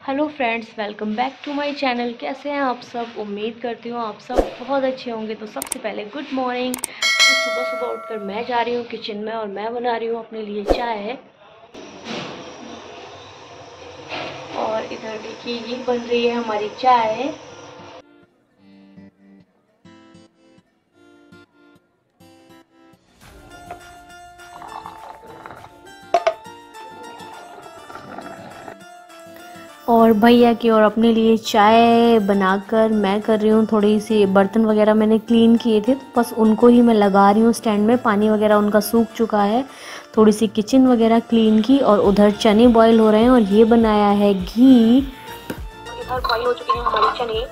Hello friends, welcome back to my channel. कैसे हैं आप सब? उम्मीद करती हूँ आप सब बहुत अच्छे होंगे। तो सबसे पहले गुड मॉर्निंग। तो सुबह सुबह उठकर मैं जा रही हूँ किचन में और मैं बना रही हूँ अपने लिए चाय। और इधर देखिए ये बन रही है हमारी चाय। और भैया की और अपने लिए चाय बनाकर मैं कर रही हूँ। थोड़ी सी बर्तन वगैरह मैंने क्लीन किए थे, तो बस उनको ही मैं लगा रही हूँ स्टैंड में। पानी वगैरह उनका सूख चुका है। थोड़ी सी किचन वगैरह क्लीन की और उधर चने बॉईल हो रहे हैं और ये बनाया है घी। इधर बॉईल हो चुके हैं हमारे चने।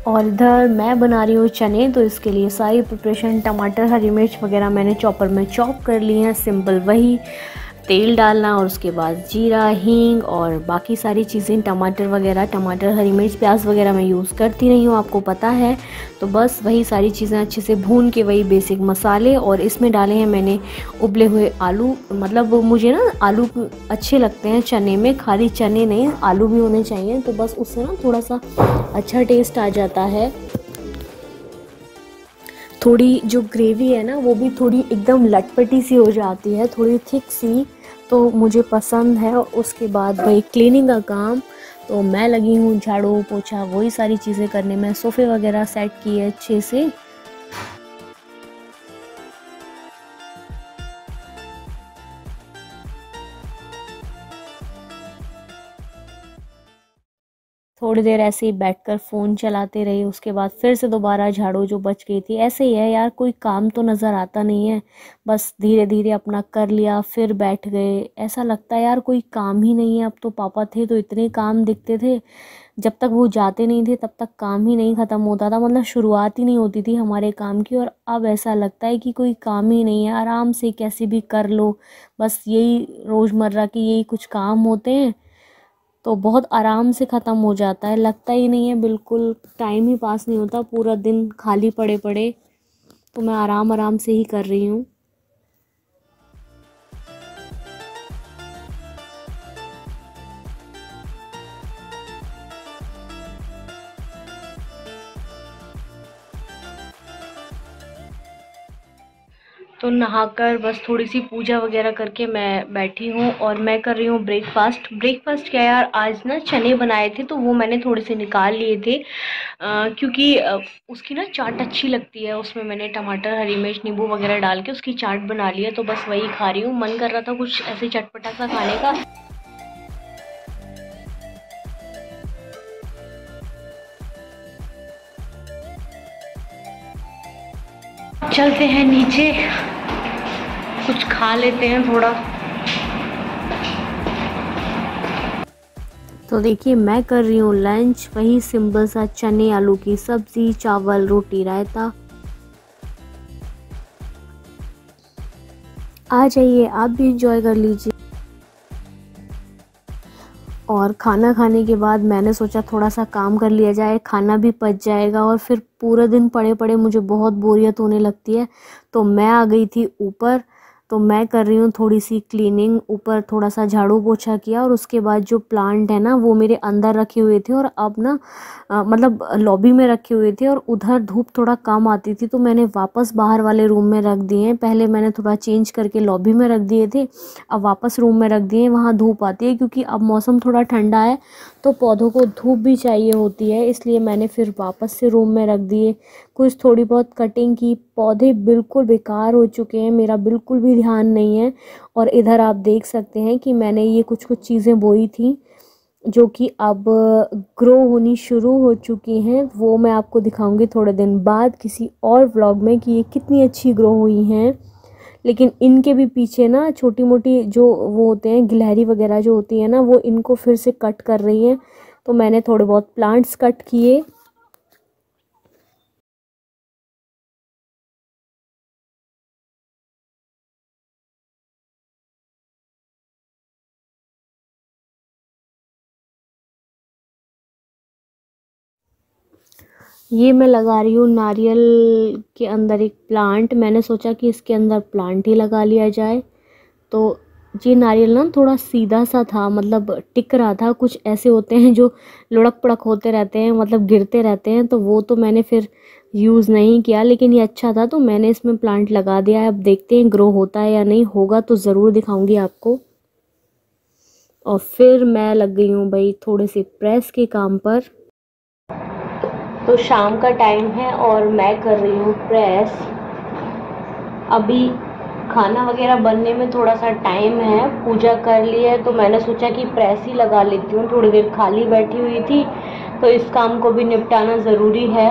और इधर मैं बना रही हूँ चने, तो इसके लिए सारी प्रिपरेशन टमाटर हरी मिर्च वगैरह मैंने चॉपर में चॉप कर ली हैं। सिंपल वही तेल डालना और उसके बाद जीरा हींग और बाकी सारी चीज़ें, टमाटर वगैरह, टमाटर हरी मिर्च प्याज वगैरह मैं यूज़ करती नहीं हूँ, आपको पता है। तो बस वही सारी चीज़ें अच्छे से भून के वही बेसिक मसाले, और इसमें डाले हैं मैंने उबले हुए आलू। मतलब मुझे ना आलू अच्छे लगते हैं चने में, खाली चने नहीं आलू भी होने चाहिए, तो बस उससे ना थोड़ा सा अच्छा टेस्ट आ जाता है। थोड़ी जो ग्रेवी है ना वो भी थोड़ी एकदम लटपटी सी हो जाती है, थोड़ी थिक सी, तो मुझे पसंद है। और उसके बाद भाई क्लीनिंग का काम, तो मैं लगी हूँ झाड़ू पोछा वही सारी चीज़ें करने में। सोफ़े वगैरह सेट किए अच्छे से। थोड़ी देर ऐसे ही बैठकर फ़ोन चलाते रही, उसके बाद फिर से दोबारा झाड़ू जो बच गई थी। ऐसे ही है यार, कोई काम तो नज़र आता नहीं है, बस धीरे धीरे अपना कर लिया फिर बैठ गए। ऐसा लगता है यार कोई काम ही नहीं है। अब तो पापा थे तो इतने काम दिखते थे, जब तक वो जाते नहीं थे तब तक काम ही नहीं ख़त्म होता था, मतलब शुरुआत ही नहीं होती थी हमारे काम की। और अब ऐसा लगता है कि कोई काम ही नहीं है, आराम से कैसे भी कर लो। बस यही रोज़मर्रा के यही कुछ काम होते हैं, तो बहुत आराम से ख़त्म हो जाता है। लगता ही नहीं है, बिल्कुल टाइम ही पास नहीं होता, पूरा दिन खाली पड़े पड़े। तो मैं आराम आराम से ही कर रही हूँ। तो नहाकर बस थोड़ी सी पूजा वगैरह करके मैं बैठी हूँ और मैं कर रही हूँ ब्रेकफास्ट। ब्रेकफास्ट क्या यार, आज ना चने बनाए थे तो वो मैंने थोड़े से निकाल लिए थे, क्योंकि उसकी ना चाट अच्छी लगती है। उसमें मैंने टमाटर हरी मिर्च नींबू वगैरह डाल के उसकी चाट बना ली है, तो बस वही खा रही हूँ। मन कर रहा था कुछ ऐसे चटपटा सा खाने का। चलते हैं नीचे, कुछ खा लेते हैं थोड़ा। तो देखिए मैं कर रही हूँ लंच, वही सिंपल सा चने आलू की सब्जी, चावल, रोटी, रायता। आ जाइए आप भी इंजॉय कर लीजिए। और खाना खाने के बाद मैंने सोचा थोड़ा सा काम कर लिया जाए, खाना भी पच जाएगा और फिर पूरे दिन पड़े पड़े मुझे बहुत बोरियत होने लगती है। तो मैं आ गई थी ऊपर, तो मैं कर रही हूँ थोड़ी सी क्लीनिंग। ऊपर थोड़ा सा झाड़ू पोछा किया और उसके बाद जो प्लांट है ना वो मेरे अंदर रखे हुए थे, और अब ना मतलब लॉबी में रखे हुए थे और उधर धूप थोड़ा कम आती थी, तो मैंने वापस बाहर वाले रूम में रख दिए हैं। पहले मैंने थोड़ा चेंज करके लॉबी में रख दिए थे, अब वापस रूम में रख दिए हैं। वहाँ धूप आती है क्योंकि अब मौसम थोड़ा ठंडा है, तो पौधों को धूप भी चाहिए होती है, इसलिए मैंने फिर वापस से रूम में रख दिए। कुछ थोड़ी बहुत कटिंग की, पौधे बिल्कुल बेकार हो चुके हैं, मेरा बिल्कुल भी ध्यान नहीं है। और इधर आप देख सकते हैं कि मैंने ये कुछ कुछ चीज़ें बोई थी जो कि अब ग्रो होनी शुरू हो चुकी हैं। वो मैं आपको दिखाऊंगी थोड़े दिन बाद किसी और व्लॉग में कि ये कितनी अच्छी ग्रो हुई हैं। लेकिन इनके भी पीछे ना छोटी मोटी जो वो होते हैं गिलहरी वगैरह जो होती है ना, वो इनको फिर से कट कर रही हैं। तो मैंने थोड़े बहुत प्लांट्स कट किए। ये मैं लगा रही हूँ नारियल के अंदर एक प्लांट। मैंने सोचा कि इसके अंदर प्लांट ही लगा लिया जाए। तो ये नारियल ना थोड़ा सीधा सा था, मतलब टिक रहा था। कुछ ऐसे होते हैं जो लुढ़क पुढ़क होते रहते हैं, मतलब गिरते रहते हैं, तो वो तो मैंने फिर यूज़ नहीं किया। लेकिन ये अच्छा था तो मैंने इसमें प्लांट लगा दिया है। अब देखते हैं ग्रो होता है या नहीं, होगा तो ज़रूर दिखाऊंगी आपको। और फिर मैं लग गई हूँ भाई थोड़े से प्रेस के काम पर। तो शाम का टाइम है और मैं कर रही हूँ प्रेस। अभी खाना वगैरह बनने में थोड़ा सा टाइम है, पूजा कर ली है, तो मैंने सोचा कि प्रेस ही लगा लेती हूँ। थोड़ी देर खाली बैठी हुई थी तो इस काम को भी निपटाना ज़रूरी है।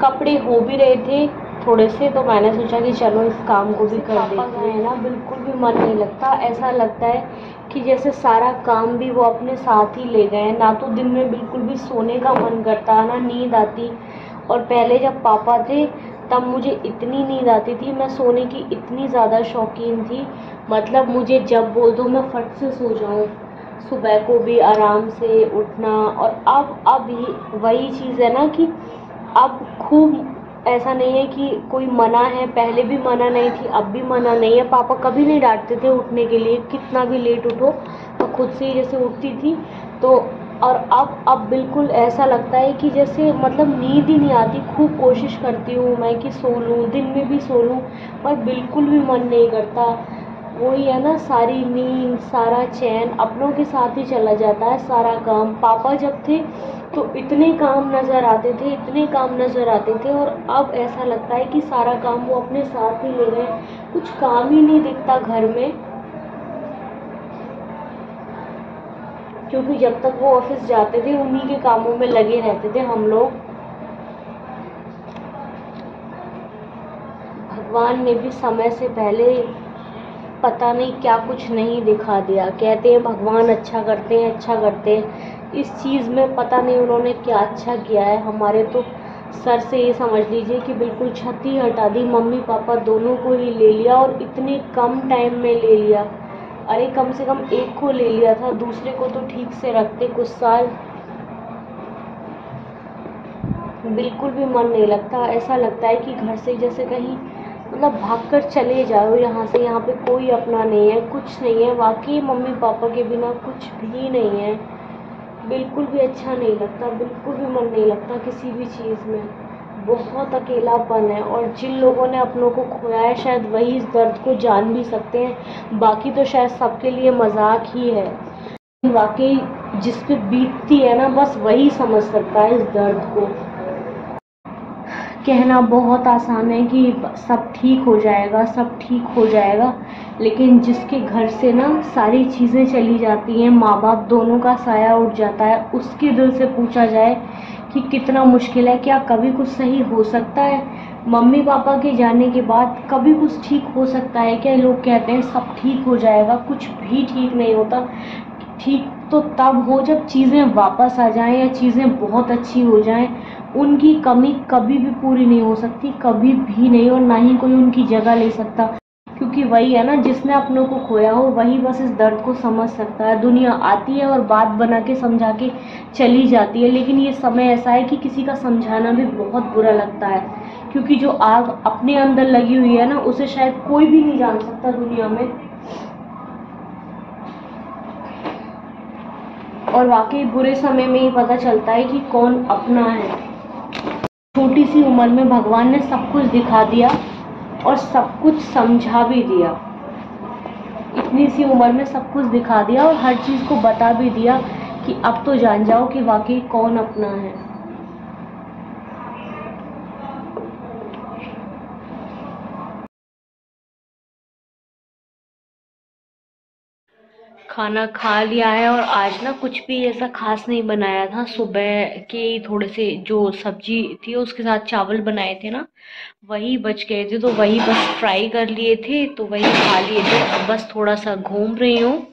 कपड़े हो भी रहे थे थोड़े से, तो मैंने सोचा कि चलो इस काम को भी कर देते हैं ना। बिल्कुल भी मन नहीं लगता, ऐसा लगता है कि जैसे सारा काम भी वो अपने साथ ही ले गए। ना तो दिन में बिल्कुल भी सोने का मन करता, ना नींद आती। और पहले जब पापा थे तब मुझे इतनी नींद आती थी, मैं सोने की इतनी ज़्यादा शौकीन थी। मतलब मुझे जब बोल दो मैं फट से सो जाऊँ, सुबह को भी आराम से उठना। और अब ये वही चीज़ है ना कि अब खूब ऐसा नहीं है कि कोई मना है, पहले भी मना नहीं थी, अब भी मना नहीं है। पापा कभी नहीं डांटते थे उठने के लिए, कितना भी लेट उठो तो खुद से ही जैसे उठती थी। तो और अब बिल्कुल ऐसा लगता है कि जैसे मतलब नींद ही नहीं आती। खूब कोशिश करती हूँ मैं कि सो लूँ, दिन में भी सो लूँ, पर बिल्कुल भी मन नहीं करता। वही है ना, सारी नींद सारा चैन अपनों के साथ ही चला जाता है सारा काम। पापा जब थे तो इतने काम नज़र आते थे, इतने काम नज़र आते थे, और अब ऐसा लगता है कि सारा काम वो अपने साथ ही ले गए। कुछ काम ही नहीं दिखता घर में, क्योंकि जब तक वो ऑफिस जाते थे उन्हीं के कामों में लगे रहते थे हम लोग। भगवान ने भी समय से पहले पता नहीं क्या कुछ नहीं दिखा दिया। कहते हैं भगवान अच्छा करते हैं, अच्छा करते हैं। इस चीज़ में पता नहीं उन्होंने क्या अच्छा किया है। हमारे तो सर से ये समझ लीजिए कि बिल्कुल छत ही हटा दी। मम्मी पापा दोनों को ही ले लिया, और इतने कम टाइम में ले लिया। अरे कम से कम एक को ले लिया था, दूसरे को तो ठीक से रखते कुछ साल। बिल्कुल भी मन नहीं लगता, ऐसा लगता है कि घर से जैसे कहीं मतलब भागकर चले जाओ यहाँ से। यहाँ पे कोई अपना नहीं है, कुछ नहीं है। वाकई मम्मी पापा के बिना कुछ भी नहीं है। बिल्कुल भी अच्छा नहीं लगता, बिल्कुल भी मन नहीं लगता किसी भी चीज़ में। बहुत अकेलापन है, और जिन लोगों ने अपनों को खोया है शायद वही इस दर्द को जान भी सकते हैं। बाकी तो शायद सबके लिए मजाक ही है। वाकई जिस पे बीतती है ना, बस वही समझ सकता है इस दर्द को। कहना बहुत आसान है कि सब ठीक हो जाएगा, सब ठीक हो जाएगा, लेकिन जिसके घर से ना सारी चीज़ें चली जाती हैं, माँ बाप दोनों का साया उठ जाता है, उसके दिल से पूछा जाए कि कितना मुश्किल है। क्या कभी कुछ सही हो सकता है? मम्मी पापा के जाने के बाद कभी कुछ ठीक हो सकता है क्या? लोग कहते हैं सब ठीक हो जाएगा, कुछ भी ठीक नहीं होता। ठीक तो तब हो जब चीज़ें वापस आ जाएं, या चीज़ें बहुत अच्छी हो जाएं। उनकी कमी कभी भी पूरी नहीं हो सकती, कभी भी नहीं, और ना ही कोई उनकी जगह ले सकता। क्योंकि वही है ना, जिसने अपनों को खोया हो वही बस इस दर्द को समझ सकता है। दुनिया आती है और बात बना के समझा के चली जाती है, लेकिन ये समय ऐसा है कि किसी का समझाना भी बहुत बुरा लगता है। क्योंकि जो आग अपने अंदर लगी हुई है ना, उसे शायद कोई भी नहीं जान सकता दुनिया में। और वाकई बुरे समय में ही पता चलता है कि कौन अपना है। छोटी सी उम्र में भगवान ने सब कुछ दिखा दिया और सब कुछ समझा भी दिया। इतनी सी उम्र में सब कुछ दिखा दिया और हर चीज़ को बता भी दिया कि अब तो जान जाओ कि वाकई कौन अपना है। खाना खा लिया है, और आज ना कुछ भी ऐसा खास नहीं बनाया था। सुबह के ही थोड़े से जो सब्जी थी उसके साथ चावल बनाए थे ना, वही बच गए थे, तो वही बस फ्राई कर लिए थे, तो वही खा लिए थे। अब बस थोड़ा सा घूम रही हूँ।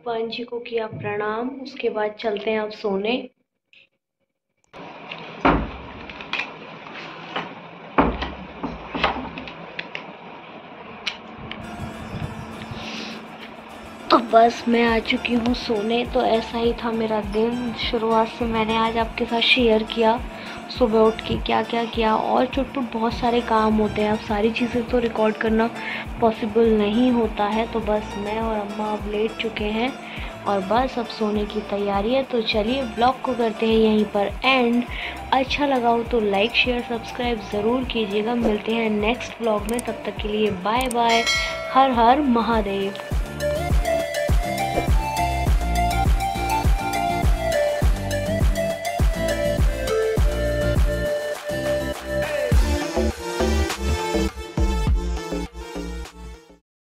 भगवान जी को किया प्रणाम, उसके बाद चलते हैं अब सोने। तो बस मैं आ चुकी हूँ सोने। तो ऐसा ही था मेरा दिन, शुरुआत से मैंने आज आपके साथ शेयर किया सुबह उठ के क्या क्या किया, और चुटपुट बहुत सारे काम होते हैं, अब सारी चीज़ें तो रिकॉर्ड करना पॉसिबल नहीं होता है। तो बस मैं और अम्मा अब लेट चुके हैं और बस अब सोने की तैयारी है। तो चलिए ब्लॉग को करते हैं यहीं पर एंड। अच्छा लगा हो तो लाइक शेयर सब्सक्राइब ज़रूर कीजिएगा। मिलते हैं नेक्स्ट ब्लॉग में, तब तक के लिए बाय बाय। हर हर महादेव।